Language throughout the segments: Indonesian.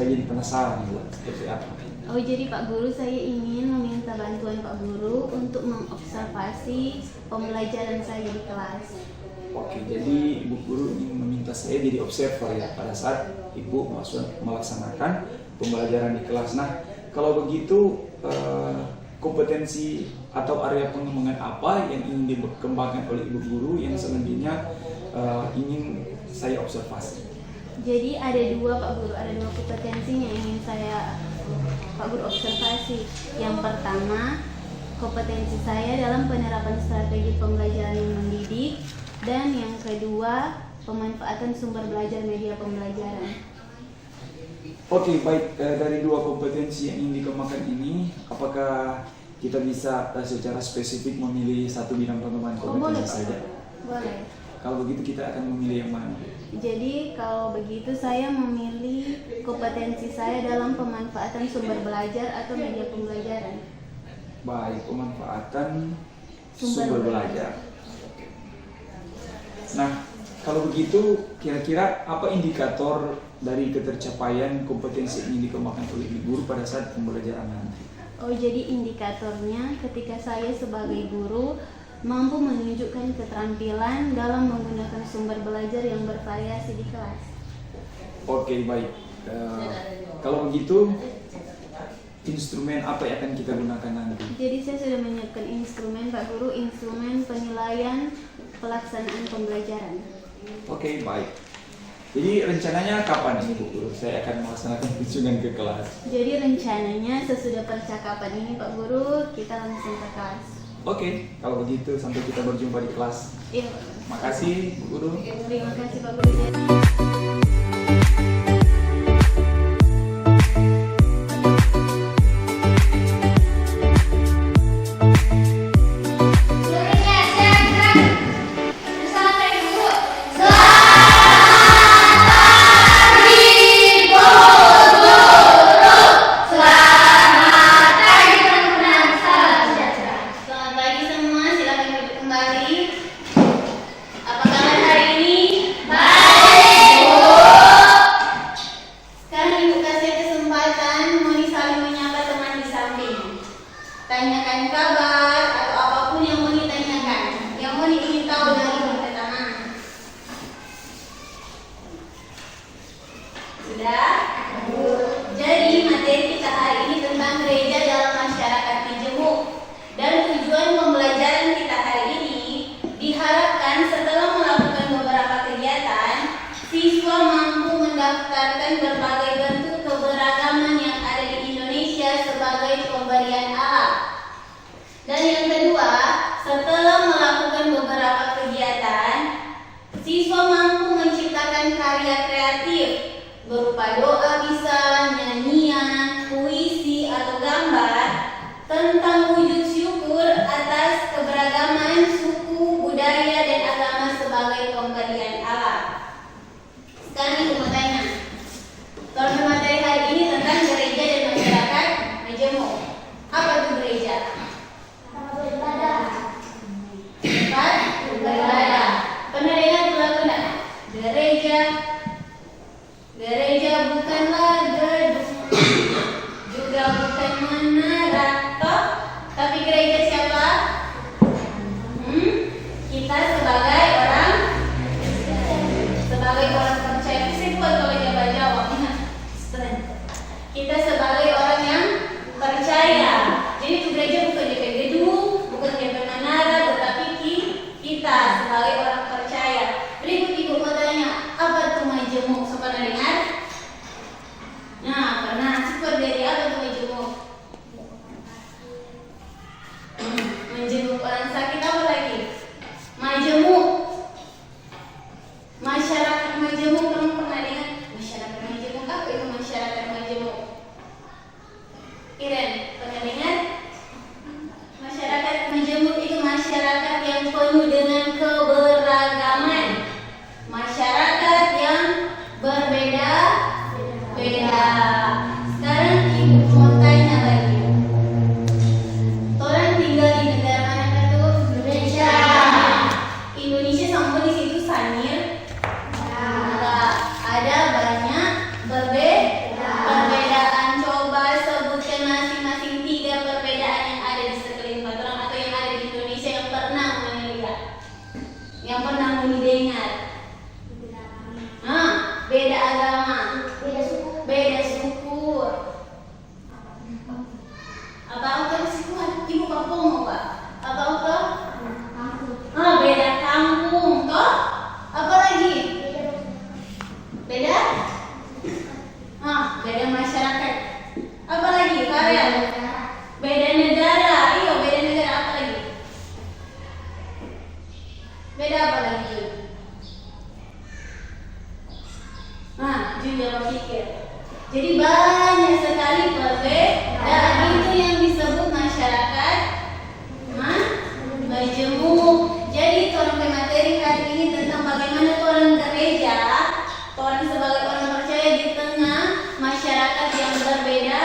saya jadi penasaran Bu, seperti apa. Oh, jadi Pak Guru, saya ingin meminta bantuan Pak Guru untuk mengobservasi pembelajaran saya di kelas. Oke, jadi Ibu Guru ingin meminta saya jadi observer ya pada saat Ibu melaksanakan pembelajaran di kelas. Nah, kalau begitu kompetensi atau area pengembangan apa yang ingin dikembangkan oleh Ibu Guru yang selanjutnya ingin saya observasi? Jadi ada dua Pak Guru, ada dua kompetensi yang ingin saya Pak Guru observasi. Yang pertama, kompetensi saya dalam penerapan strategi pembelajaran yang mendidik, dan yang kedua, pemanfaatan sumber belajar media pembelajaran. Oke, baik. Dari dua kompetensi yang ingin dikembangkan ini, apakah kita bisa secara spesifik memilih satu bidang pengembangan kompetensi saja? Boleh. Kalau begitu kita akan memilih yang mana? Jadi kalau begitu saya memilih kompetensi saya dalam pemanfaatan sumber belajar atau media pembelajaran. Baik, pemanfaatan sumber belajar. Nah, kalau begitu kira-kira apa indikator dari ketercapaian kompetensi ini dikembangkan oleh Ibu Guru pada saat pembelajaran nanti? Oh, jadi indikatornya ketika saya sebagai guru mampu menunjukkan keterampilan dalam menggunakan sumber belajar yang bervariasi di kelas. Oke, baik. Kalau begitu, instrumen apa yang akan kita gunakan nanti? Jadi saya sudah menyiapkan instrumen Pak Guru, instrumen penilaian pelaksanaan pembelajaran. Oke, baik. Jadi rencananya kapan Ibu Guru saya akan melaksanakan kunjungan ke kelas? Jadi rencananya sesudah percakapan ini Pak Guru, kita langsung ke kelas. Oke, kalau begitu sampai kita berjumpa di kelas. Iya. Makasih Bu Guru. Terima kasih Pak Guru. Tanyakan kabar atau apapun yang mau ditanyakan, yang mau ingin tahu dari yang pertama. Sudah? Jadi materi kita hari ini tentang gereja dalam masyarakat Majemuk. Dan tujuan pembelajaran kita hari ini diharapkan setelah melakukan beberapa kegiatan, siswa mampu mendaftarkan berbagai bentuk keberagaman yang ada di Indonesia sebagai pemberian Allah. Dan yang kedua, setelah melakukan beberapa kegiatan, siswa mampu menciptakan karya kreatif berupa doa bisa, nyanyian, puisi, atau gambar tentang wujud syukur atas keberagaman suku, budaya, dan agama sebagai pemberian Allah. Sekarang ibu mau tanya, topik materi hari ini tentang gereja dan masyarakat Majemuk. Apa itu gereja? Tempat beribadah. Pernah dengar lagu enggak? Gereja bukanlah gedung, juga bukan menara, tapi gereja siapa? Kita sebagai orang percaya. Saya buat kalau Jawa Jawa. Kita sebagai orang yang percaya. Jadi itu gereja bukan DP gedung, bukan DP menara, tetapi kita sebagai orang percaya. Berikut ibu mau tanya, apa itu Majemuk? So, pernah dengar? Nah, pernah. Super dari apa itu Majemuk? Menjenguk orang sakit, apa lagi? Majemuk. Masyarakat Majemuk, kamu pernah dengar? Masyarakat Majemuk, apa itu masyarakat Majemuk? Jadi banyak sekali perbedaan itu yang disebut masyarakat majemuk. Jadi orang materi hari ini tentang bagaimana orang gereja, orang sebagai orang percaya di tengah masyarakat yang berbeda,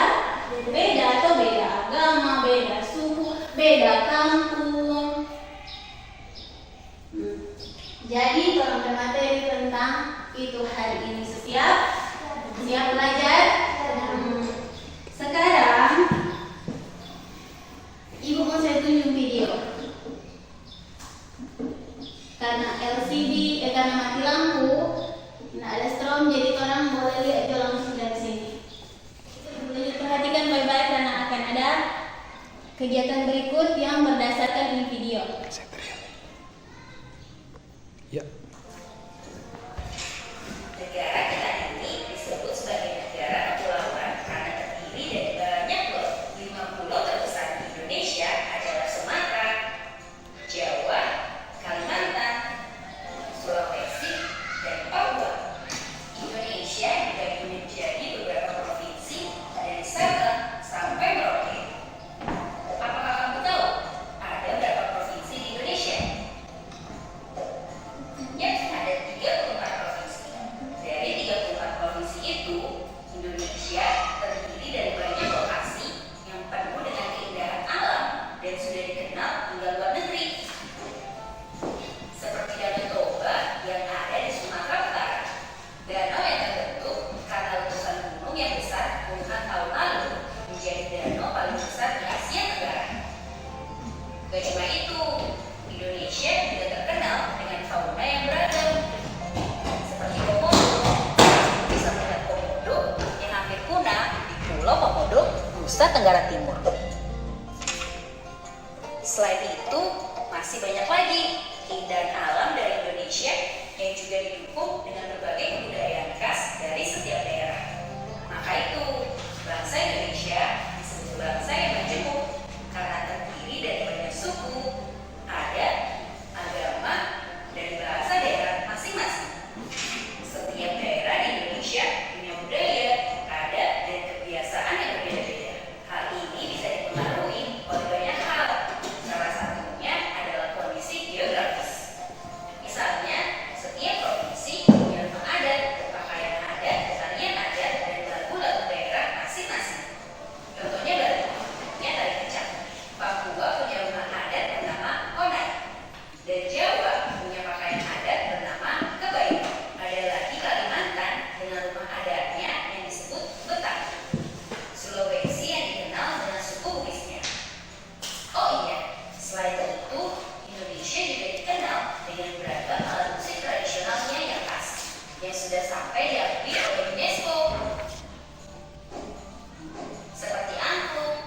beda atau beda agama, beda suku, beda kampung. Jadi orang materi tentang itu hari ini. Siap belajar. Sekarang ibu mau saya tunjuk video. Karena karena mati lampu, nah ada strom, jadi orang boleh lihat aja langsung dari sini. Perhatikan baik-baik karena akan ada kegiatan berikut yang berdasarkan ini video. Ya. Negara kita ini disebut sebagai negara kepulauan karena terdiri dari banyak pulau. 5 pulau terbesar di Indonesia adalah Sumatera, Jawa, Kalimantan, Sulawesi, dan Papua. Indonesia dibagi menjadi beberapa provinsi dari Sabang sampai Merauke. Apakah kamu tahu ada berapa provinsi di Indonesia? Ya, ada 34 provinsi. Dari 34 provinsi itu, Indonesia terdiri dari banyak lokasi yang penuh dengan keindahan alam dan sudah dikenal hingga luar negeri. Seperti Danau Toba yang ada di Sumatera Utara. Danau yang terbentuk karena letusan gunung yang besar puluhan tahun lalu menjadi danau paling besar di Asia Tenggara. Gak cuma itu, Indonesia juga terkenal dengan fauna yang beragam. Seperti komodo, bisa melihat komodo yang hampir punah di Pulau Komodo, Nusa Tenggara Timur. Selain itu, masih banyak lagi keindahan alam dari Indonesia yang juga didukung dengan berbagai kebudayaan khas dari setiap daerah. Maka itu, bangsa Indonesia disebut bangsa yang majemuk karena terdiri dari banyak suku, adat, agama, dan bahasa daerah masing-masing. Setiap daerah di Indonesia punya budaya, adat, dan kebiasaan yang berbeda-beda. Hal ini bisa dipengaruhi oleh banyak hal. Salah satunya adalah kondisi geografis. Misalnya, setiap provinsi punya rumah adat, pakaian adat, tarian adat, dan lagu-lagu daerah masing-masing. Contohnya Bali, punya tari kecak. Papua punya rumah adat bernama Onai. Dan Jawa punya pakaian adat bernama Kebaik. Ada lagi Kalimantan dengan rumah adatnya yang disebut Betang. Sulawesi yang dikenal dengan suku Bugisnya. Oh iya, selain itu, Indonesia juga dikenal dengan beragam alat musik tradisionalnya yang khas, yang sudah sampai diakui oleh UNESCO. Seperti angklung.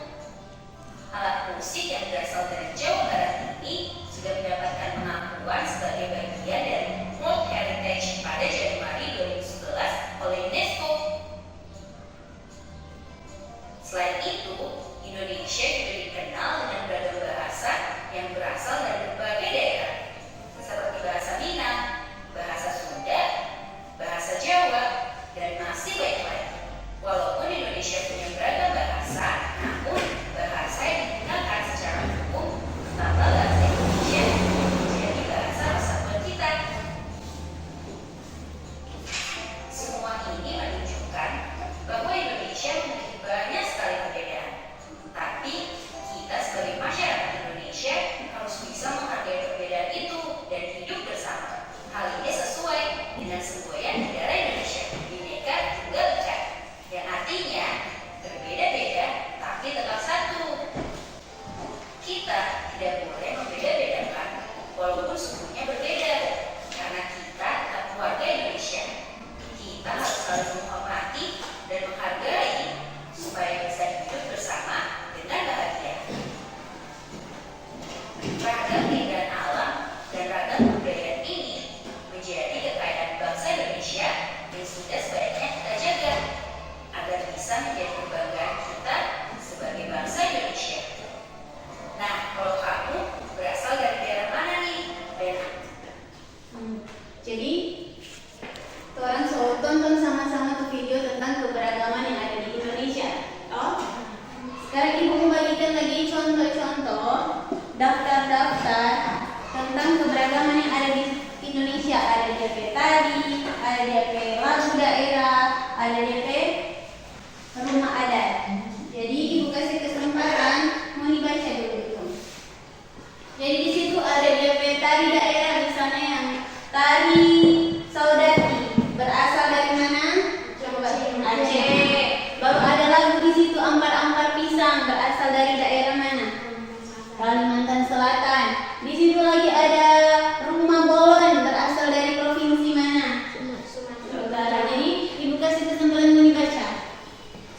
Alat musik yang berasal dari Jawa Barat ini sudah mendapatkan pengakuan sebagai bagian dari World Heritage pada Januari 2011 oleh UNESCO. Selain itu, Indonesia juga dikenal dengan beragam bahasa yang berasal dari berbagai daerah, seperti bahasa Minang, bahasa Sunda, bahasa Jawa, dan masih banyak lain. Walaupun Indonesia punya beragam bahasa, namun bahasa yang digunakan secara umum utama bahasa Indonesia menjadi bahasa persatuan kita. Semua ini menunjukkan bahwa Indonesia memiliki banyak sekali perbedaan. Tapi kita sebagai masyarakat Indonesia harus bisa menghargai perbedaan DP tari, ada DP lagu daerah, ada DP rumah adat. Jadi ibu kasih kesempatan mau dibaca dulu itu. Jadi di situ ada DP tari daerah, misalnya yang tari Saudati, berasal dari mana? Coba Aceh. Baru ada lagu di situ Ampar-ampar pisang, berasal dari daerah mana? Kalimantan Selatan. Di situ lagi ada Rumah Bolon, berasal dari provinsi mana? Sumatera Utara. Jadi ibu kasih kesempatan mau dibaca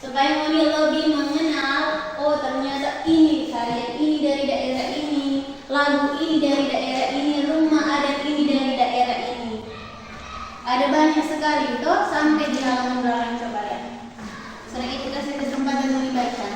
supaya mau lebih mengenal, oh ternyata ini karya ini dari daerah ini, lagu ini dari daerah ini, rumah adat ini dari daerah ini. Ada banyak sekali itu sampai di halaman belakang, coba lihat. Setelah itu kasih kesempatan mau dibaca.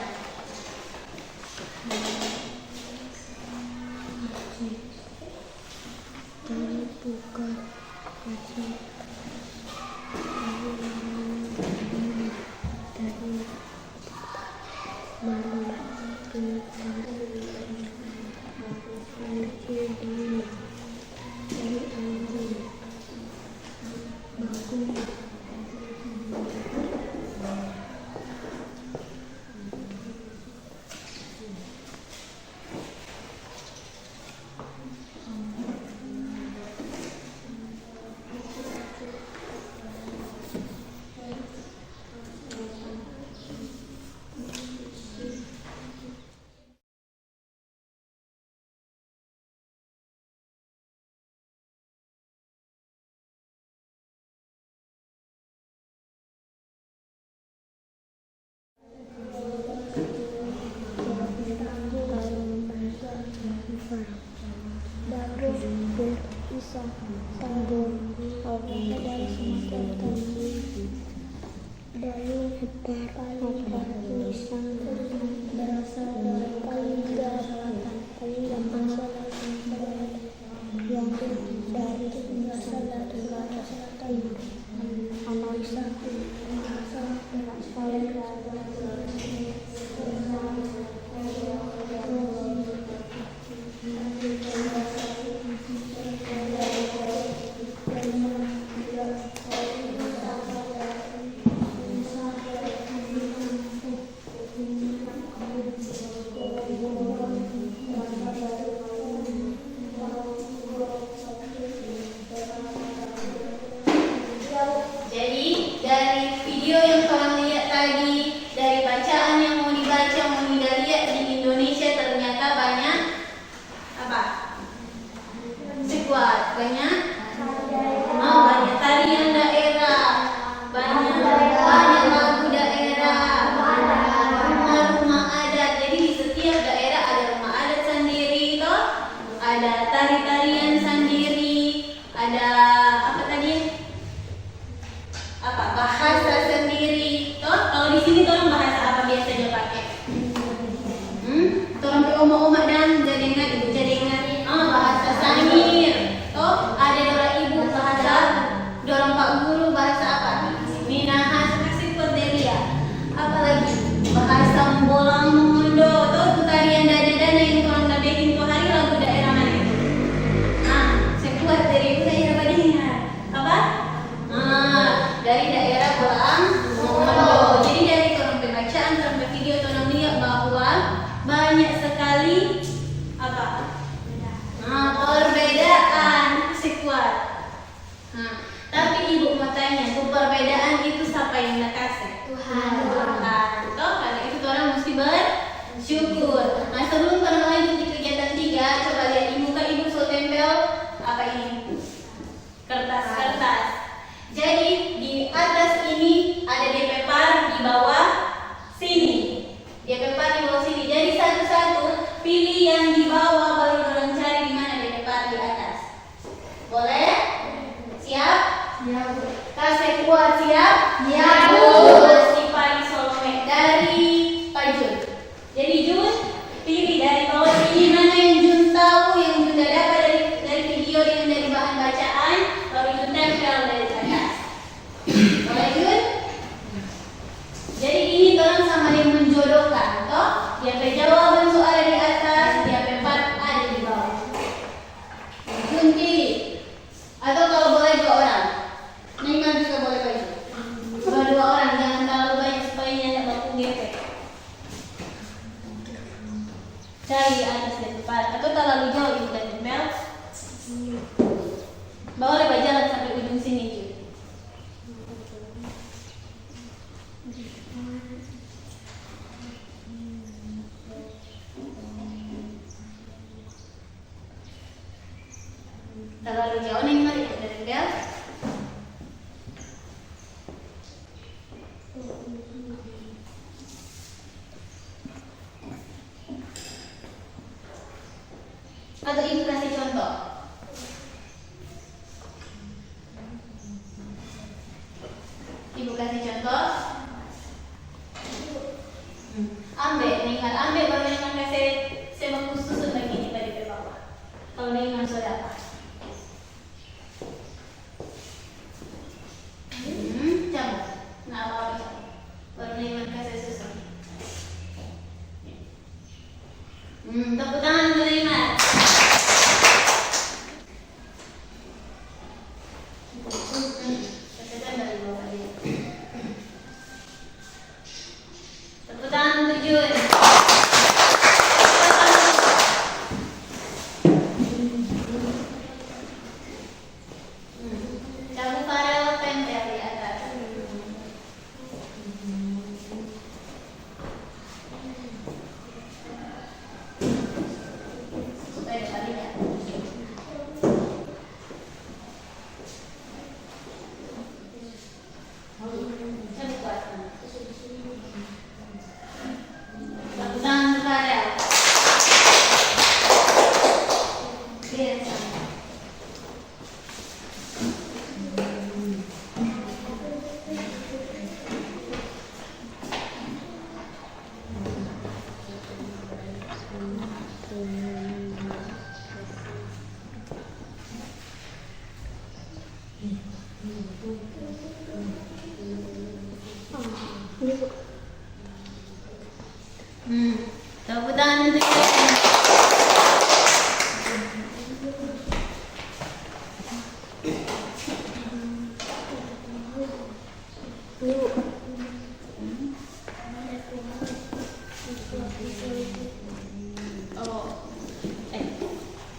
Atau kalau boleh ke Ambe, Neymar ambe baru Neymar kasih semak susun lagi di bawah. Kalau Neymar sudah apa? Coba. Nah, apa? Baru Neymar kasih susun. Tepuk tangan untuk Neymar. Tepuk tangan untuk Jun. Cabu Farel tempel di atas. Supaya dapat lihat. Cabu kuatkan. Tepuk tangan untuk Farel. Lihat sana. Tepuk tangan untuk Kevin.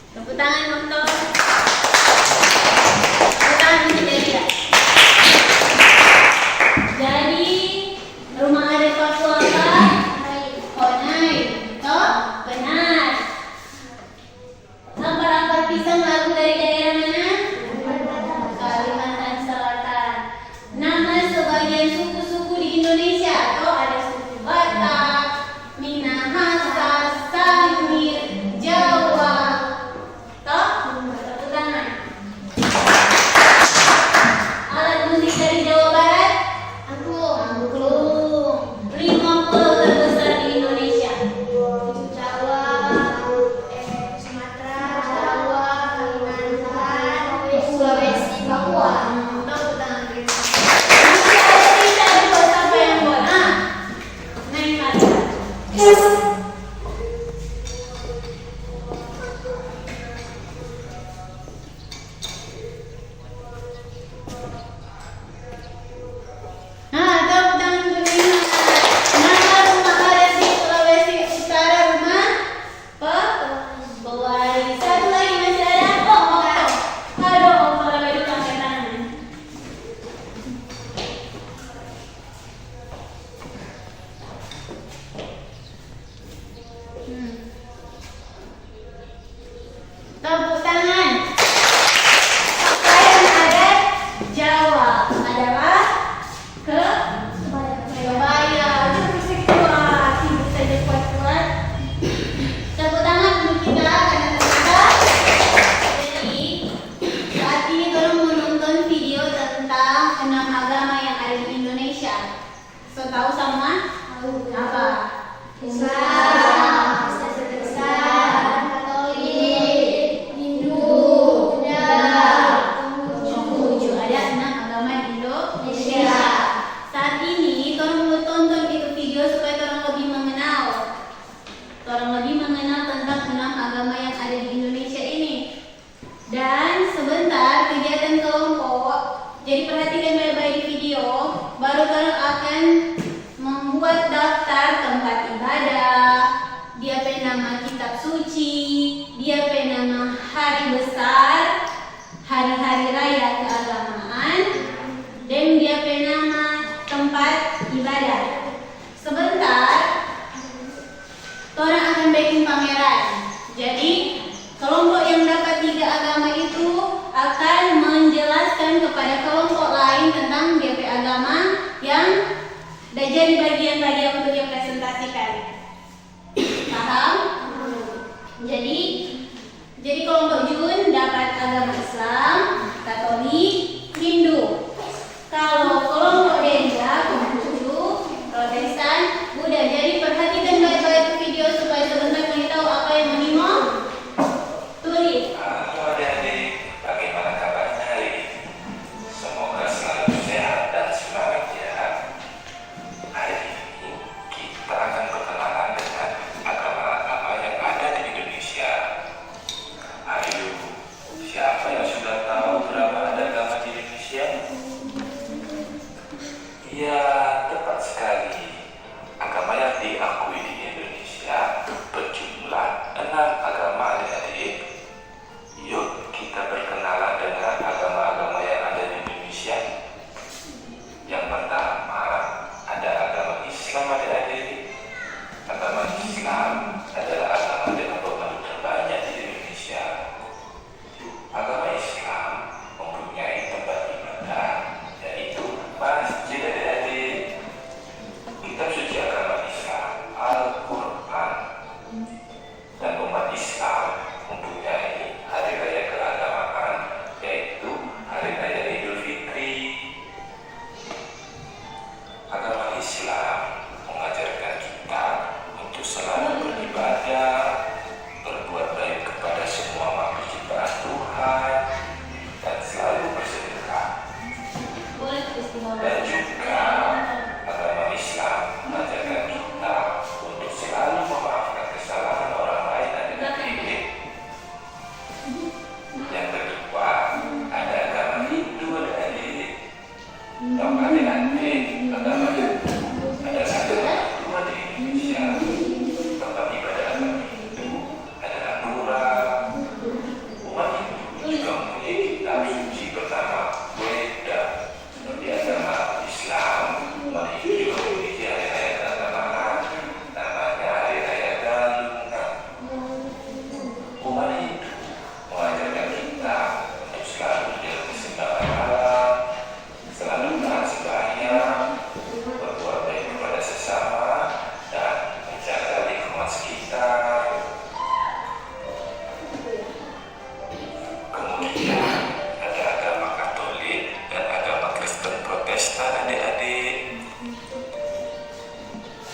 Tepuk tangan untuk tepuk tangan untuk Delia. Jadi rumah adat Papua apa? Honai. Toh? Benar. Ampar-ampar pisang lagu dari daerah mana? Kalimantan Selatan. Nama sebagian suku-suku di Indonesia. Toh ada suku Batak, Minahasa, Sangir, Jawa. Toh? Tepuk tangan. Alat musik dari Jawa Barat? Angklung. 5 pulau terbesar di Indonesia. Jawa, Sumatera, Jawa, Kalimantan, Sulawesi, Papua. Tepuk tangan. Kita buat siapa yang buat? Neymar. Tepuk tangan untuk Neymar. Nama rumah adat di Sulawesi Utara rumah Pewari. Satu lagi masih ada. Okto. Aduh, Okto lagi itu pakai tangan. Islam adalah agama dengan pemeluk terbanyak di Indonesia. Agama Islam mempunyai tempat ibadah, yaitu masjid adik-adik. Kitab suci agama Islam, Al-Quran, dan umat Islam mempunyai hari raya keagamaan, yaitu hari raya Idul Fitri. Agama Islam mengajarkan kita untuk selalu beribadah, berbuat baik kepada semua makhluk ciptaan Tuhan, dan selalu bersedekah. Boleh istimewa. Dan juga agama Islam mengajarkan kita untuk selalu memaafkan kesalahan orang lain dan adik-adik. Yang kedua, ada agama Hindu adik-adik. Tahu adik-adik, agama Hindu adalah agama kedua di Indonesia. Tempat ibadah agama Hindu adalah Pura. Umat Hindu juga mempunyai kitab suci bernama Weda. Seperti agama Islam, umat Hindu juga memiliki hari raya keagamaan, namanya Hari Raya Galungan. Umat Hindu mengajarkan kita untuk selalu menjaga keseimbangan alam, selalu taat sembahyang, berbuat baik kepada sesama, dan menjaga lingkungan sekitar. Kemudian ada agama Katolik dan agama Kristen Protestan adik-adik.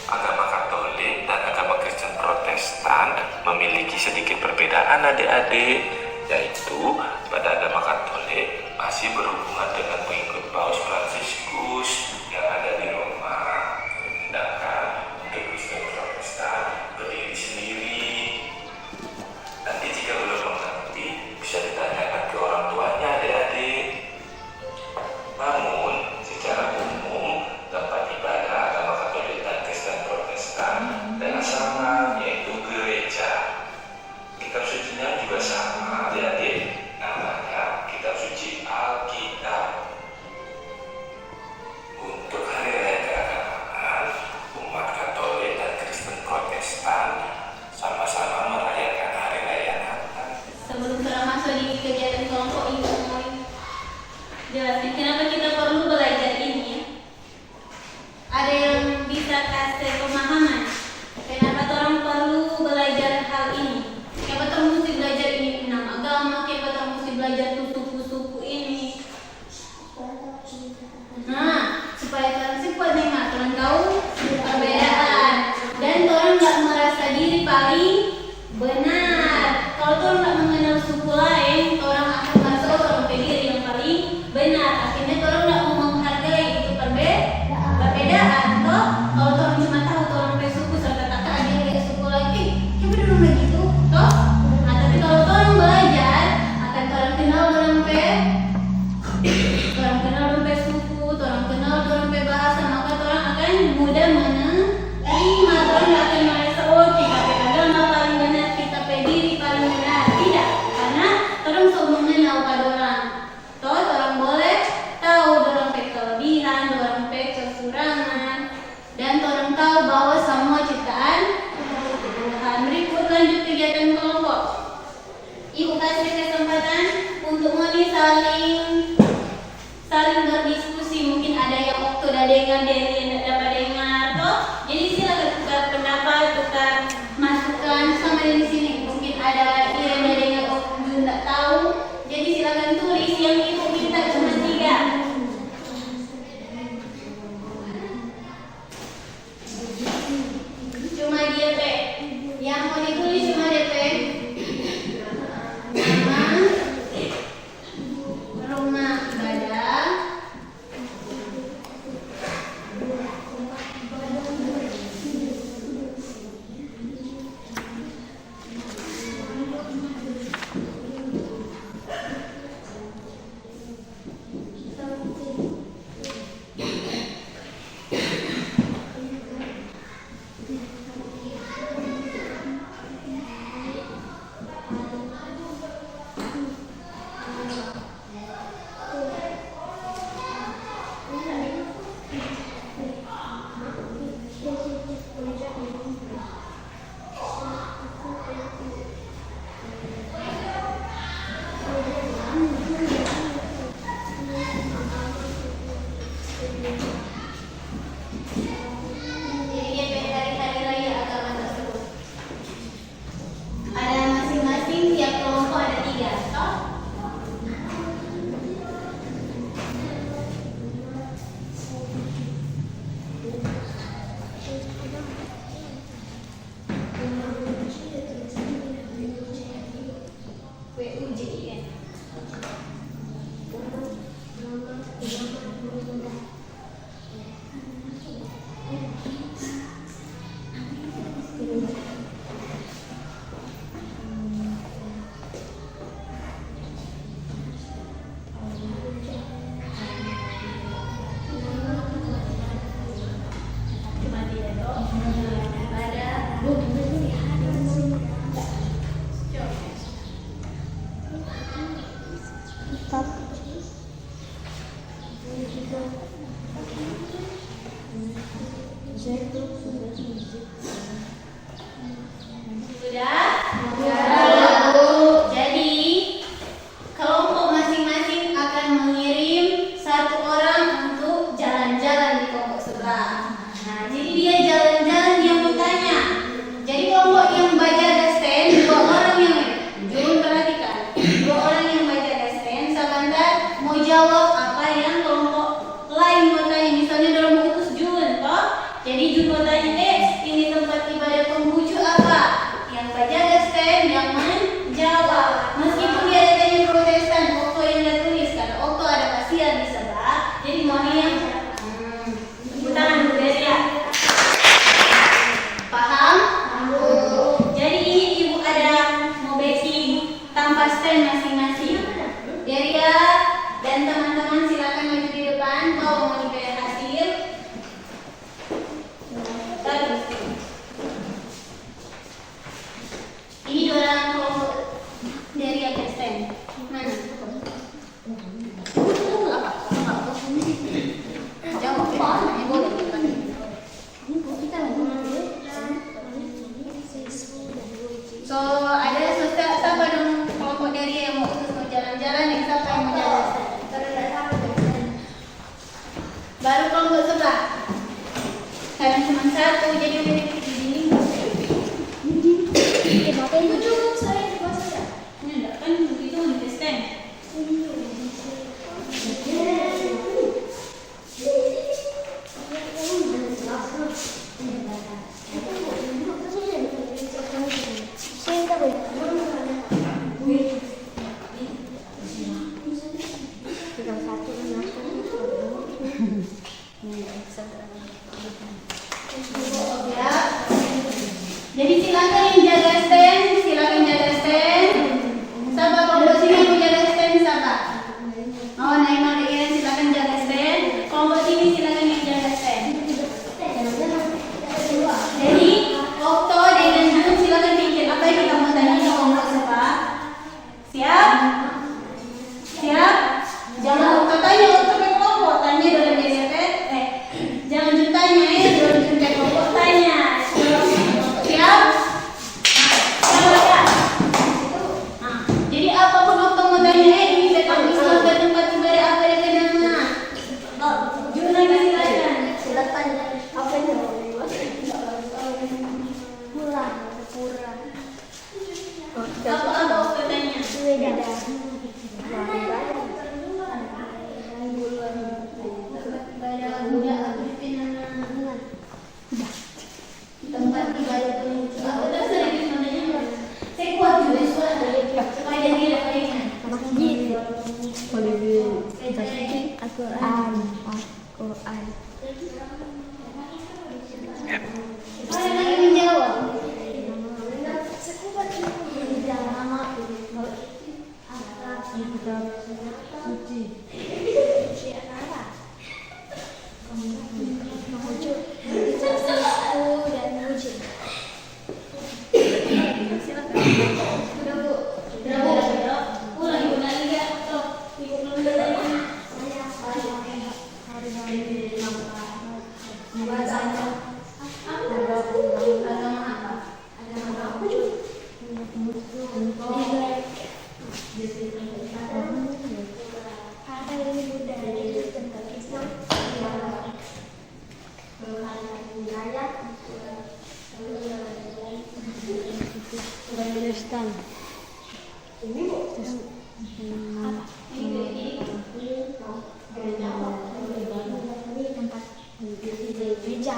Agama Katolik dan agama Kristen Protestan memiliki sedikit perbedaan adik-adik, yaitu pada agama Katolik masih berhubungan dengan pengikut Paus Fransiskus yang ada di Roma, sedangkan untuk Kristen Protestan berdiri sendiri. Nanti jika belum mengerti bisa ditanyakan ke orang tuanya adik-adik. Namun secara umum tempat ibadah agama Katolik dan Kristen Protestan adalah sama, yaitu gereja. Kitab sucinya juga sama adik-adik, namanya Kitab Suci Alkitab. Sudah? Jadi, kelompok masing-masing akan mengirim satu orang untuk jalan-jalan di kelompok sebelah. Nah, jadi dia jalan-jalan, dia bertanya. Jadi kelompok yang bajaga stand, dua orang yang Jun perhatikan, dua orang yang bajaga stand, sebentar mau jawab apa yang kelompok lain mau tanya. Misalnya dalam mengutus Jun, toh? Jadi Jun mau tanya, ini tempat ibadah Konghucu apa? Yang bajaga stand yang menjawab. Meskipun dia ada tanya Protestan, Okto yang udah tulis karena Okto ada kasihan di sebelah. Jadi mau yang tepuk tangan dulu dari ya. Paham? Jadi ini ibu ada mau backing tanpa stand masing-masing. Deria dan teman-teman silakan maju di depan kalau mau diberi hasil. Terus. Ini dua orang kelompok dari yang stand. Mana? Jawab. Ini boleh. So ada siapa dong kelompok dari yang mau utus mau jalan-jalan yang siapa yang mau jalan? Baru kelompok sebelah. Karena cuma satu jadi udah di sini. Ini enggak kan itu di stand. Ya. Jadi silakan yang jaga stand, silakan jaga stand. Siapa kelompok sini yang mau jaga stand siapa? Oh, Naima Iren silakan jaga stand. Kelompok sini silakan yang jaga stand. Jadi Okto dan Jun silakan pikir apa yang kita mau tanya ke kelompok siapa? Siap? Siap? Jangan Okto tanya, Okto ke kelompok tanya dalam DDP. Jangan Jun tanya dalam Jun ke kelompok tanya. Siap? Nah, jadi apapun Okto mau tanya, ini tentang Islam ke tempat ibadah apa yang kena. Jun lagi silakan. Silakan apa yang Apa Okto tanya? Tempat ibadah Konghucu. Aku terserah di sebenarnya. Saya kuat juga suara supaya dia dapat ingat. Al-Quran. Ada lagi menjawab. Kristen. Gereja.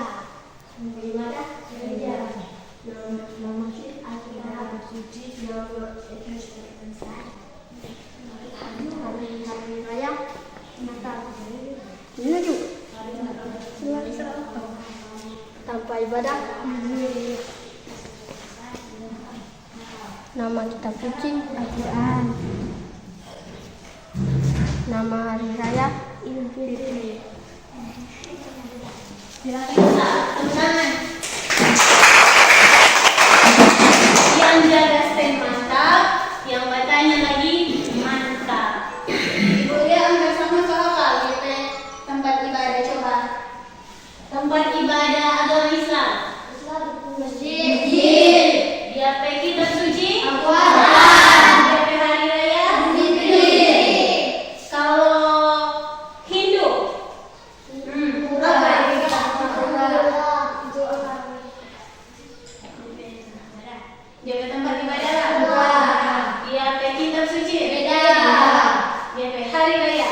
Nama Alkitab suci hari raya Natal. Ini juga tanpa ibadah. Nama kitab suci Al-Quran. Nama hari raya Idul Fitri. Silakan Ustaz, tepuk tangan. Yang jaga stand mantap, yang bacanya lagi mantap. Boleh angkat sama kakak gitu. Tempat ibadah coba. Tempat ibadah agama Islam. Masjid. DP kitab suci Al-Quran. DP hari raya Idul Fitri. Kalau Hindu, apa? DP tempat ibadah lah. DP kitab suci beda. DP hari raya.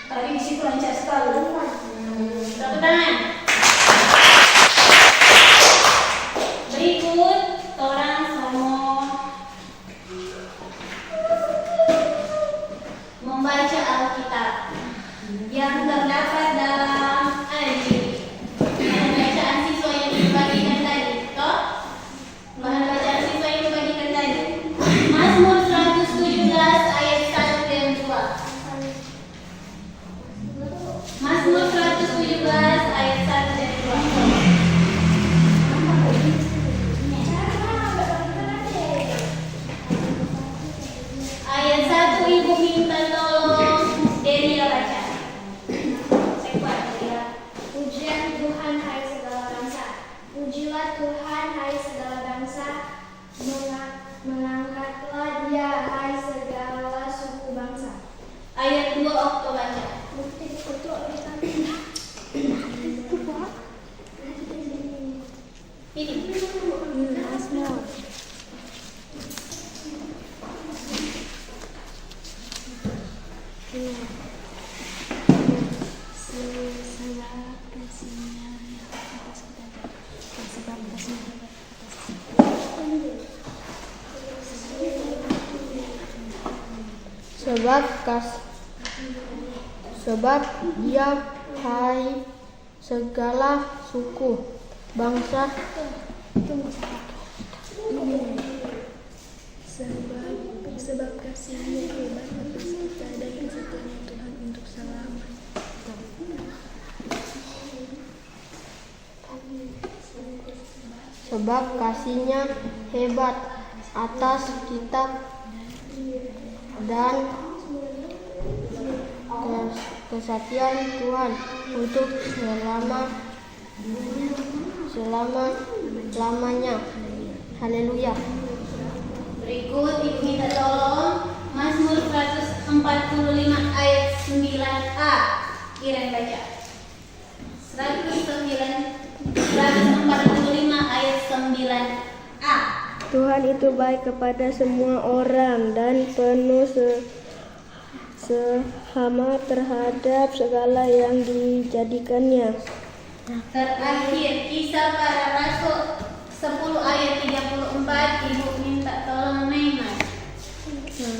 Tadi di situ lancar sekali. Tepuk tangan. Berikut orang semua membaca Alkitab yang terdapat dalam bahan bacaan siswa yang dibagikan tadi. Toh? Bahan bacaan siswa yang dibagikan tadi. Mazmur 117 ayat 1 dan 2. Mazmur 117 ayat 1 dan 2. Ayat 1 Ibu minta tolong Delia baca. Saya kuat ya. Pujian Tuhan hai segala bangsa. Pujilah Tuhan hai segala bangsa. Mengangkatlah Dia hai segala suku bangsa. Ayat 2 Okto baca. Ini. Mazmur. Sebab Dia hai segala suku bangsa. Sebab kasih-Nya hebat atas kita dan kesetiaan Tuhan untuk selamanya. Sebab kasih-Nya hebat atas kita dan kesetiaan Tuhan untuk selama-lamanya. Haleluya. Berikut Ibu minta tolong Mazmur 145 ayat 9a. Kiran baca. 145 ayat 9a. Tuhan itu baik kepada semua orang dan penuh sehama terhadap segala yang dijadikannya. Terakhir Kisah Para Rasul 10 ayat 34. Ibu minta tolong Neymar. Kisah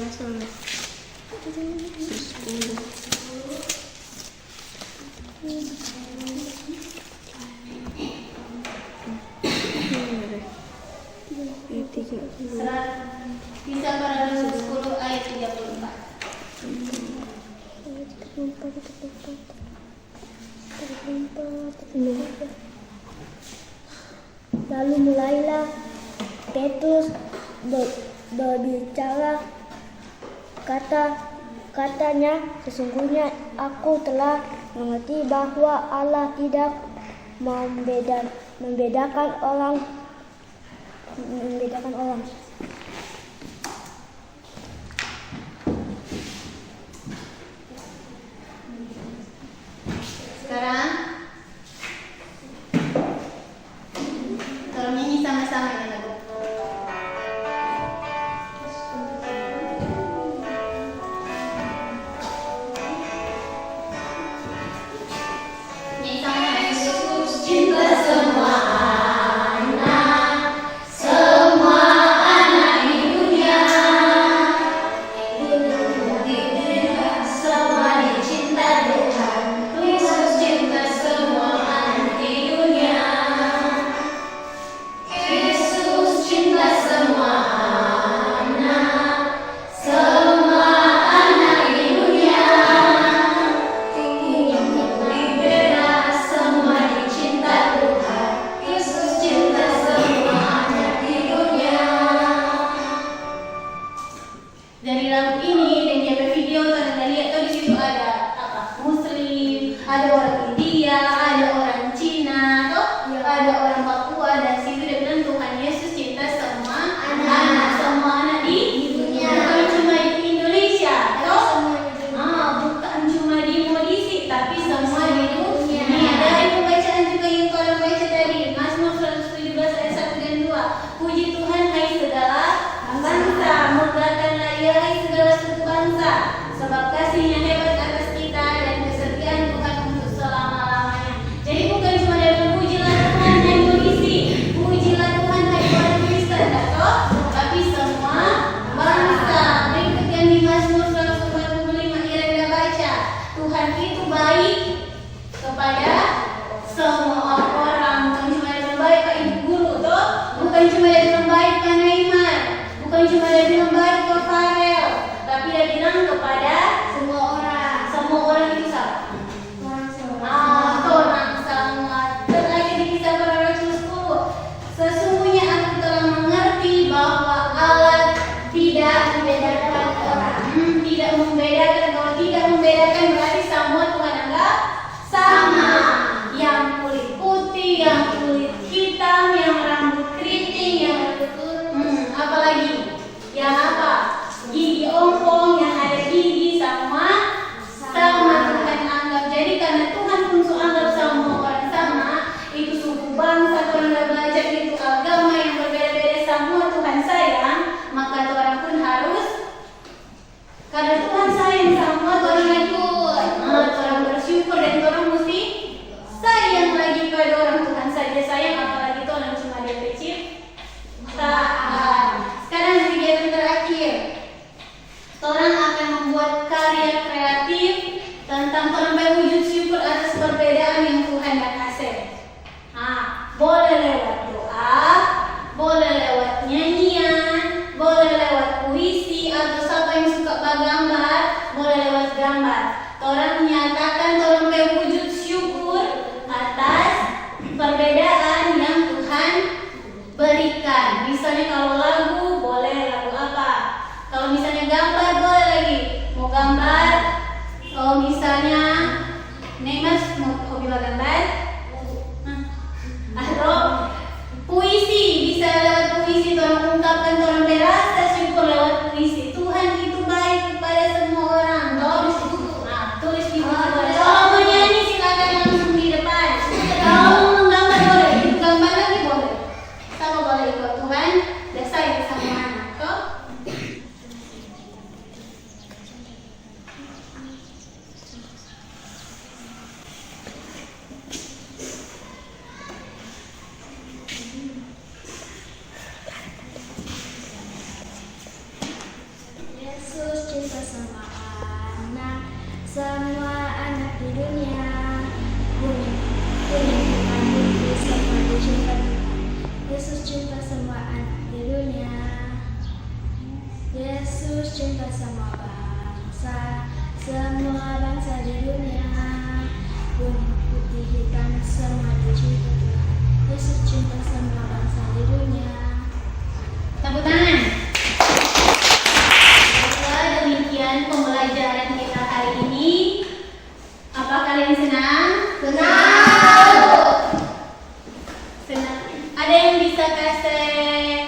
Para Rasul 10 ayat 34. Lalu mulailah Petrus berbicara, katanya, sesungguhnya aku telah mengerti bahwa Allah tidak membedakan orang. Sekarang tolong nyanyi sama-sama ya lagu. Nyanyi sama-sama. Yesus cinta semua anak Tuhan itu baik kepada semua orang, bukan cuma yang baik ke ibu guru toh, bukan cuma yang baik ke Neymar, bukan cuma yang baik ke Farel, tapi dia bilang kepada Semua orang. semua orang itu sama. Orang semua. Orang sama. Terlagi di kisah para rasul 10. Sesungguhnya aku telah mengerti bahwa Allah tidak membedakan orang. Tidak membedakan. Kalau tidak membedakan berarti semua Tuhan anggap sama. Yang kulit putih, yang kulit hitam, yang rambut keriting, yang apalagi? Yang apa? Gigi ompong, yang ada gigi sama Tuhan anggap. Jadi karena Tuhan pun anggap semua orang sama, itu suku bangsa, orang dah belajar itu agama yang berbeda-beda, semua Tuhan sayang, maka orang pun harus, karena Tuhan sayang semua orang ikut, orang bersyukur dan orang mesti sayang lagi pada orang. Tuhan saja sayang, apalagi orang cuma dia kecil. Sekarang kegiatan terakhir, orang akan membuat karya kreatif tentang orang wujud syukur atas perbedaan yang Tuhan dah kasih. Boleh lewat doa, boleh lewat nyanyian, boleh lewat puisi, atau siapa yang suka bergambar, boleh lewat gambar. Orang menyatakan orang wujud syukur atas perbedaan yang Tuhan berikan. Misalnya kalau lagu, boleh lagu apa? Kalau misalnya gambar, boleh lagi. Mau gambar, kalau misalnya Neymar mau hobi bergambar, atau puisi, bisa lewat puisi. Orang ungkapkan orang berasa syukur lewat puisi. Tuhan itu baik kepada semua orang. Tulis di buku. Kalau mau nyanyi silakan langsung di depan. Kalau mau menggambar boleh, itu gambar lagi boleh. Sama boleh ikut Tuhan. Dan sayang sama anak. Kok? Yesus cinta sama anak, semua anak di dunia. Punya Tuhan itu sama dicinta Tuhan. Yesus cinta semua anak di dunia. Yesus cinta semua bangsa, semua bangsa di dunia. Kuning, putih, hitam, semua dicinta Tuhan. Yesus cinta semua bangsa di dunia. Tepuk tangan. Demikian pembelajaran kita hari ini. Apa kalian senang? Senang. Senang. Ada yang bisa kasih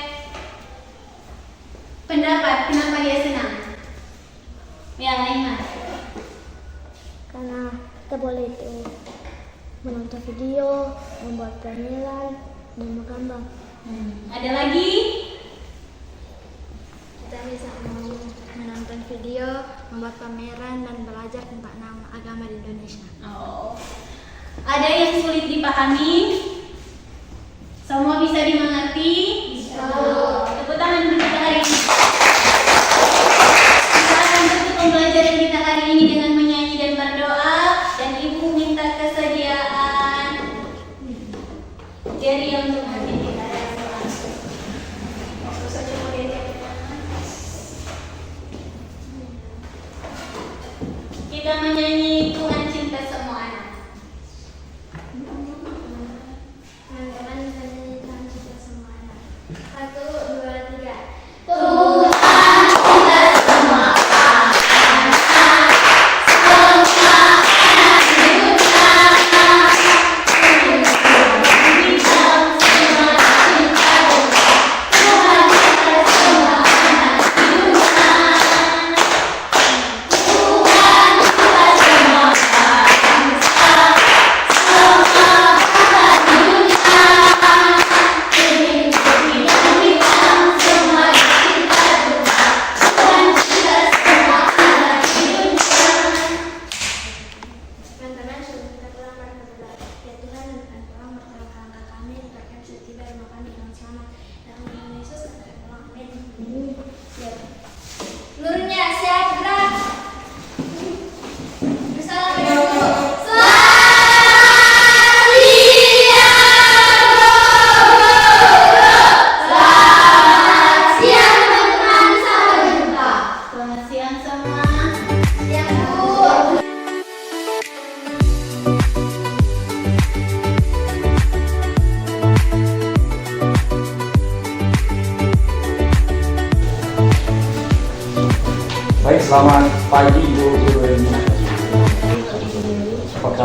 pendapat kenapa dia senang? Ya, Neymar. Karena kita boleh itu menonton video, membuat pameran, dan menggambar. Ada lagi? Kita bisa menonton video, membuat pameran, dan belajar tentang nama agama di Indonesia. Ada yang sulit dipahami? Semua bisa dimengerti? Tepuk tangan untuk kita hari ini. Kita akan tutup pembelajaran kita hari ini dengan menyanyi dan berdoa. Dan Ibu minta kesediaan Jerry untuk memimpin kita. Kita menyanyi Tuhan cinta semua anak. Teman-teman, Tuhan cinta semua anak. 1, 2, 3. Tuhan cinta semua anak. Semua anak di dunia. Tuhan cinta semua anak. Tuhan cinta semua anak di dunia. Tuhan cinta semua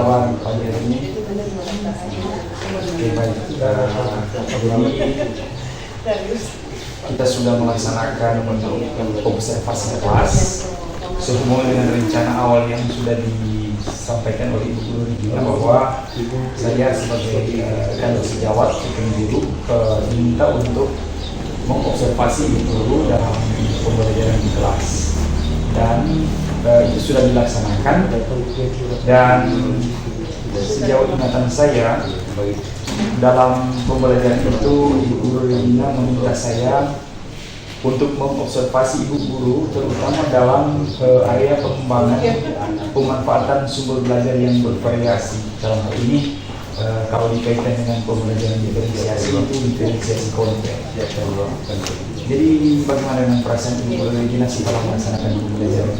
kabar pagi hari ini? Oke, baik. Jadi kita sudah melaksanakan observasi kelas sehubungan dengan rencana awal yang sudah disampaikan oleh Ibu Guru Regina bahwa saya sebagai kader sejawat guru diminta untuk mengobservasi Ibu Guru dalam pembelajaran di kelas, dan itu sudah dilaksanakan. Dan sejauh ingatan saya dalam pembelajaran itu Ibu Guru Regina meminta saya untuk mengobservasi Ibu Guru terutama dalam area pengembangan pemanfaatan sumber belajar yang bervariasi. Dalam hal ini kalau dikaitkan dengan pembelajaran diferensiasi itu diferensiasi konten. Jadi bagaimana dengan perasaan Ibu Guru Regina setelah melaksanakan pembelajaran?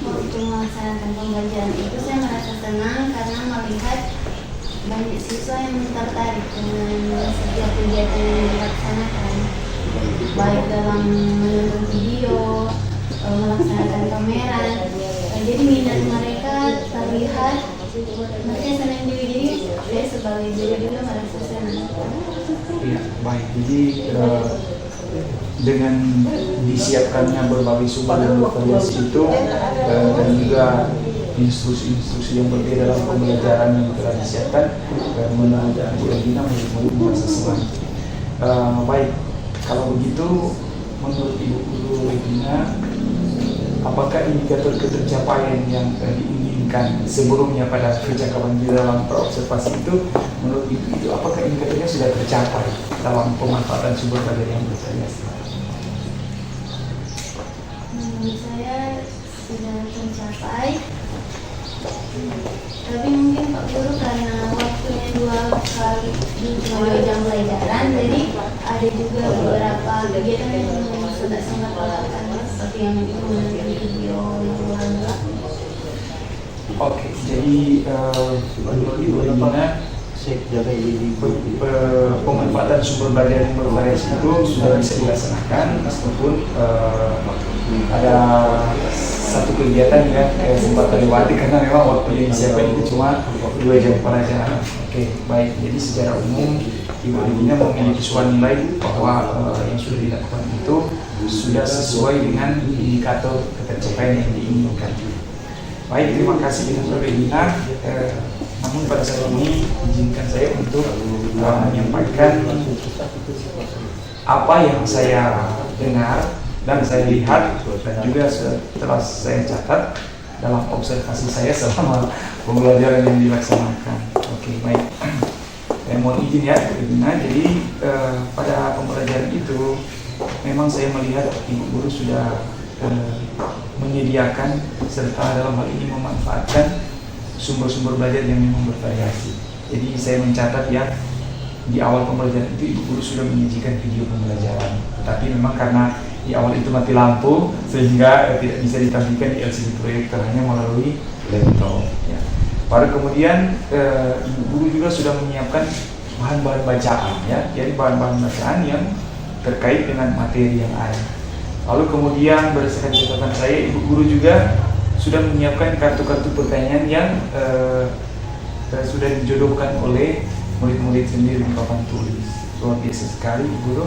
Waktu melaksanakan pembelajaran itu saya merasa senang karena melihat banyak siswa yang tertarik dengan setiap kegiatan yang dilaksanakan, baik dalam menonton video, melaksanakan pameran. Jadi minat mereka terlihat, mereka senang juga. Jadi saya sebagai guru juga merasa senang. Ya, baik. Jadi dengan disiapkannya berbagai sumber dan bervariasi itu dan juga instruksi-instruksi yang berbeda dalam pembelajaran yang telah disiapkan, menurut Ibu Regina merasa senang. Baik, kalau begitu menurut Ibu Guru Regina, apakah indikator ketercapaian yang diinginkan sebelumnya pada percakapan di dalam perobservasi itu, menurut Ibu itu apakah indikatornya sudah tercapai dalam pemanfaatan sumber belajar yang bervariasi? Menurut saya sudah tercapai, tapi mungkin Pak Guru karena waktunya 2 jam pelajaran, jadi ada juga beberapa kegiatan yang sangat melakukan seperti yang menonton video jualan. Oke, jadi menurut Ibu Regina pemanfaatan sumber belajar yang bervariasi itu sudah bisa dilaksanakan meskipun ada satu kegiatan ya sempat terlewati karena memang waktu yang disiapkan itu cuma 2 jam pelajaran. Oke, baik. Jadi secara umum Ibu Regina memiliki suatu nilai bahwa yang sudah dilakukan itu sudah sesuai dengan indikator ketercapaian yang diinginkan. Baik, terima kasih Ibu Regina. Namun pada saat ini izinkan saya untuk menyampaikan apa yang saya dengar dan saya lihat dan juga setelah saya catat dalam observasi saya selama pembelajaran yang dilaksanakan. Oke, baik. Mohon izin ya, Regina. Jadi pada pembelajaran itu memang saya melihat Ibu Guru sudah menyediakan serta dalam hal ini memanfaatkan sumber-sumber belajar yang memang bervariasi. Jadi saya mencatat ya, di awal pembelajaran itu Ibu Guru sudah menyajikan video pembelajaran, tetapi memang karena di awal itu mati lampu sehingga tidak bisa ditampilkan di LCD proyektor, hanya melalui laptop ya. Baru kemudian Ibu Guru juga sudah menyiapkan bahan-bahan bacaan ya, jadi bahan-bahan bacaan yang terkait dengan materi yang ada. Lalu kemudian berdasarkan catatan saya, Ibu Guru juga sudah menyiapkan kartu-kartu pertanyaan yang sudah dijodohkan oleh murid-murid sendiri di papan tulis. Luar biasa sekali Ibu Guru.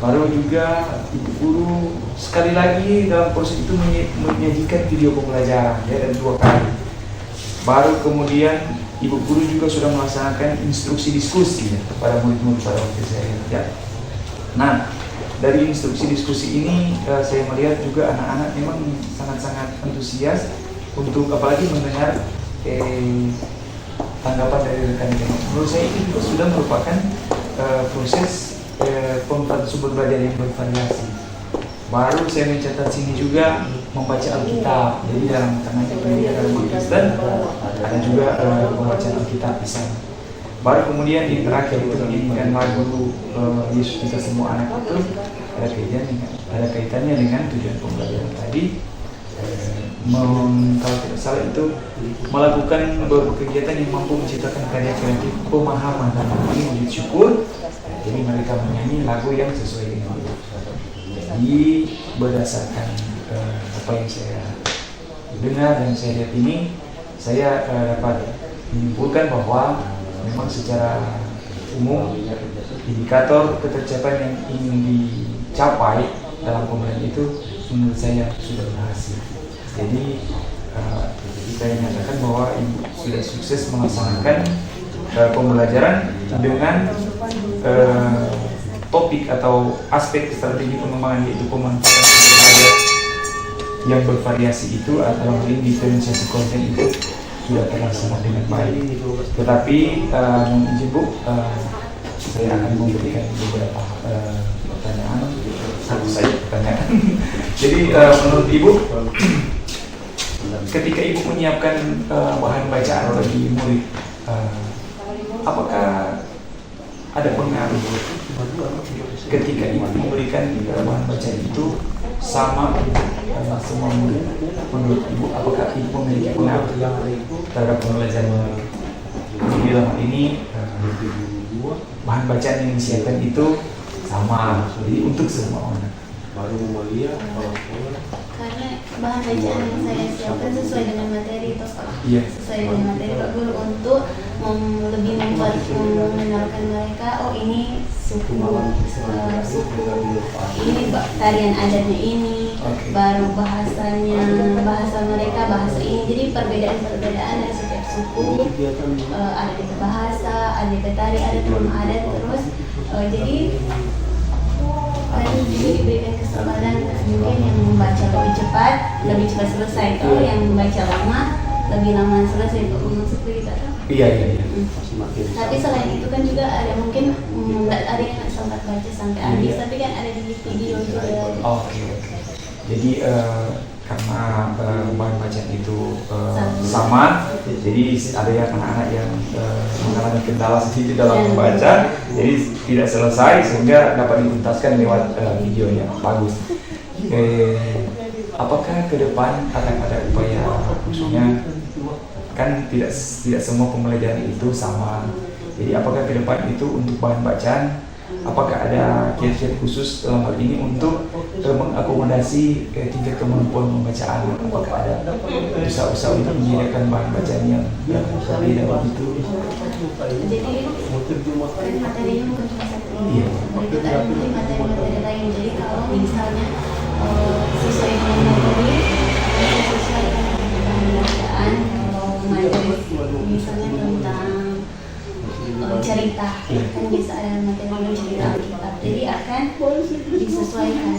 Baru juga Ibu Guru sekali lagi dalam proses itu menyajikan video pembelajaran ya, dan 2 kali. Baru kemudian Ibu Guru juga sudah melaksanakan instruksi diskusi ya, kepada murid-murid pada waktu saya ya. Nah, dari instruksi diskusi ini saya melihat juga anak-anak memang sangat-sangat antusias untuk apalagi mendengar tanggapan dari rekan-rekan. Menurut saya ini juga sudah merupakan proses pemanfaatan sumber belajar yang bervariasi. Baru saya mencatat sini juga membaca Alkitab. Jadi dalam tengahnya pendidikan agama Kristen ada juga pembacaan Alkitab di sana. Baru kemudian di terakhir itu menyanyikan lagu Yesus kita semua anak itu ada kaitannya dengan tujuan pembelajaran tadi. Kalau tidak salah itu melakukan beberapa kegiatan yang mampu menciptakan karya kreatif pemahaman dan wujud syukur. Jadi mereka menyanyi lagu yang sesuai dengan itu. Jadi berdasarkan apa yang saya dengar dan saya lihat ini, saya dapat menyimpulkan bahwa memang secara umum indikator ketercapaian yang ingin dicapai dalam pembelajaran itu menurut saya sudah berhasil. Jadi saya nyatakan bahwa Ibu sudah sukses melaksanakan pembelajaran dengan topik atau aspek strategi pengembangan, yaitu pemanfaatan sumber daya yang bervariasi itu dalam hal ini diferensiasi konten itu sudah terlaksana dengan baik. Tetapi mohon izin Bu, saya akan memberikan beberapa pertanyaan. Satu saja pertanyaan. Jadi menurut Ibu, ketika Ibu menyiapkan bahan bacaan bagi murid, apakah ada pengaruh ketika Ibu memberikan bahan bacaan itu sama semua murid? Menurut Ibu, apakah Ibu memiliki pengaruh terhadap pembelajaran murid? Jadi dalam hal ini bahan bacaan yang disiapkan itu sama, jadi untuk semua orang. Karena bahan bacaan yang saya siapkan sesuai dengan materi itu Pak. Iya. Sesuai dengan materi Pak Guru untuk lebih mengenalkan mereka, oh ini suku ini tarian adatnya ini, baru bahasanya, bahasa mereka bahasa ini. Jadi perbedaan dari setiap suku, ada kita bahasa, ada kita tari, ada tema adat terus. Jadi tadi juga diberikan kesabaran, mungkin yang membaca lebih cepat selesai. Kalau yang membaca lama lebih lama selesai. Seperti itu. Iya. Tapi selain itu kan juga ada mungkin ada yang nggak sempat baca sampai habis, tapi kan ada di video juga. Oke. Jadi karena bahan bacaan itu sama, jadi ada yang anak-anak yang mengalami kendala sedikit dalam membaca, jadi tidak selesai sehingga dapat dituntaskan lewat video yang bagus. Apakah ke depan akan ada upaya, maksudnya kan tidak semua pembelajaran itu sama, jadi apakah ke depan itu untuk bahan bacaan, apakah ada kiat-kiat khusus dalam hal ini untuk mengakomodasi tingkat kemampuan membaca anak? Apakah ada usaha-usaha untuk menyediakan bahan bacaan yang berbeda begitu? Jadi materinya bukan cuma satu ini, berikut ada mungkin materi-materi lain. Jadi kalau misalnya sesuai dengan materi, sesuai dengan bahan bacaan, materi misalnya tentang cerita, kan bisa ada materi cerita Alkitab, jadi akan disesuaikan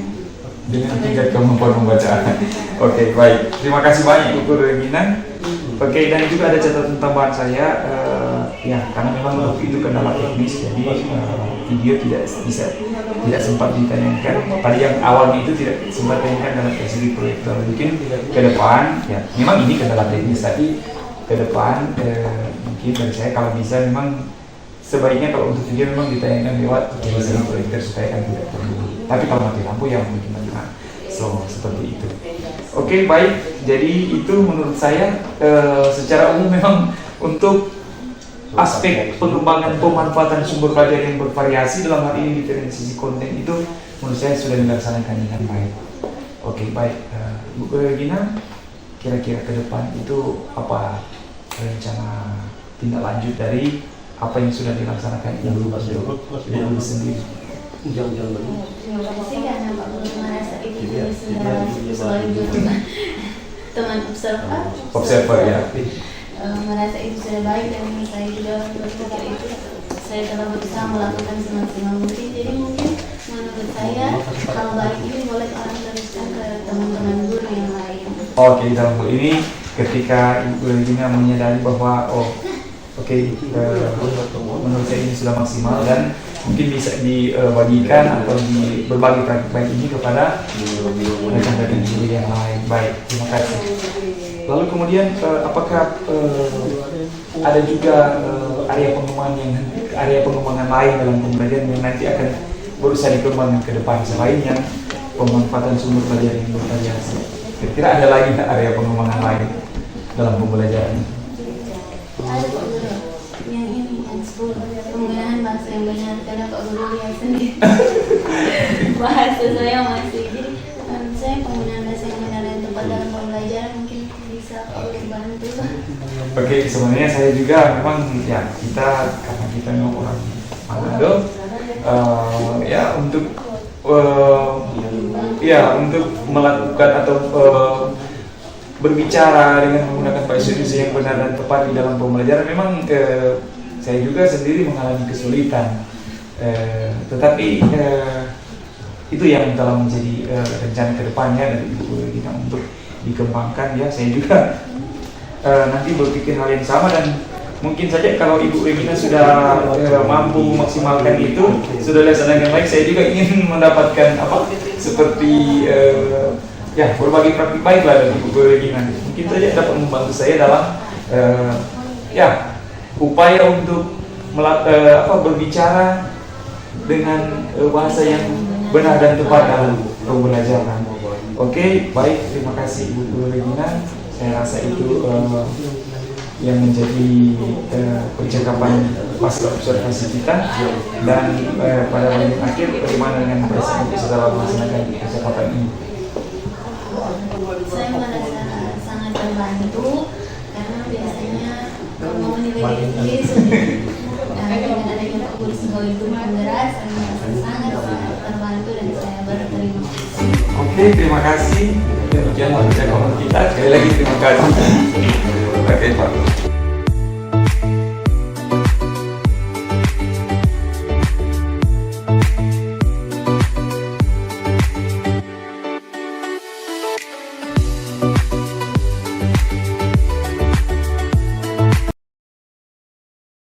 dengan tingkat kemampuan membaca anak. Oke, baik. Terima kasih banyak Bu Guru Regina. Oke, dan juga ada catatan tambahan saya, ya karena memang waktu itu kendala teknis, jadi video tidak sempat ditayangkan. Tadi yang awalnya itu tidak sempat ditayangkan dalam sesi proyektor. Mungkin ke depan, ya memang ini kendala teknis, tapi ke depan mungkin dari saya kalau bisa memang sebaiknya kalau untuk video memang ditayangkan lewat sesi proyektor supaya kan tidak perlu. Tapi kalau mati lampu ya mungkin seperti itu. Oke, baik. Jadi itu menurut saya secara umum memang untuk aspek pengembangan pemanfaatan sumber belajar yang bervariasi dalam hal ini diferensiasi konten itu menurut saya sudah dilaksanakan dengan baik. Oke, baik. Bu Regina, kira-kira ke depan itu apa rencana tindak lanjut dari apa yang sudah dilaksanakan Ibu sendiri? Terima kasih karena Pak Guru merasa itu sudah selalu teman observer ya. Merasa itu sudah baik dan saya juga berpikir itu saya telah berusaha melakukan semaksimal mungkin. Jadi mungkin menurut saya hal baik ini boleh orang teruskan ke teman-teman guru yang lain. Oke, dalam hal ini ketika Ibu Regina menyadari bahwa menurut saya ini sudah maksimal dan mungkin bisa dibagikan atau berbagi praktik baik ini kepada rekan-rekan guru yang lain. Baik, terima kasih. Lalu kemudian apakah ada juga area pengembangan lain dalam pembelajaran yang nanti akan berusaha dikembangkan ke depan selain yang pemanfaatan sumber belajar yang bervariasi? Kira-kira ada lagi area pengembangan lain dalam pembelajaran? Ada Pak Guru yang ini yang 10 penggunaan bahasa yang benar, karena Pak Guru lihat sendiri bahasa saya masih, jadi saya penggunaan bahasa yang benar dan tepat dalam pembelajaran pelajaran mungkin bisa bantu lah. Oke, sebenarnya saya juga memang ya karena kita memang orang Manado, ya untuk untuk melakukan atau berbicara dengan menggunakan bahasa Indonesia yang benar dan tepat di dalam pembelajaran memang saya juga sendiri mengalami kesulitan. Tetapi itu yang telah menjadi rencana kedepannya dari Ibu Regina untuk dikembangkan ya. Saya juga nanti berpikir hal yang sama dan mungkin saja kalau Ibu Regina sudah mampu maksimalkan itu, sudah laksanakan baik, saya juga ingin mendapatkan seperti berbagi praktik baik lah dari Ibu Regina. Mungkin saja dapat membantu saya dalam upaya untuk berbicara dengan bahasa yang benar dan tepat dalam pembelajaran. Oke, baik, terima kasih Ibu Regina. Saya rasa itu yang menjadi percakapan pasca observasi kita, dan pada bagian akhir bagaimana dengan Presiden setelah melaksanakan percakapan ini? Saya merasa sangat terbantu karena biasanya kalau menilai diri sendiri dengan adanya kursus itu penggerak, saya merasa sangat terbantu dan saya berterima kasih. Oke, terima kasih. Demikian percakapan kita. Sekali lagi terima kasih. Oke, Pak.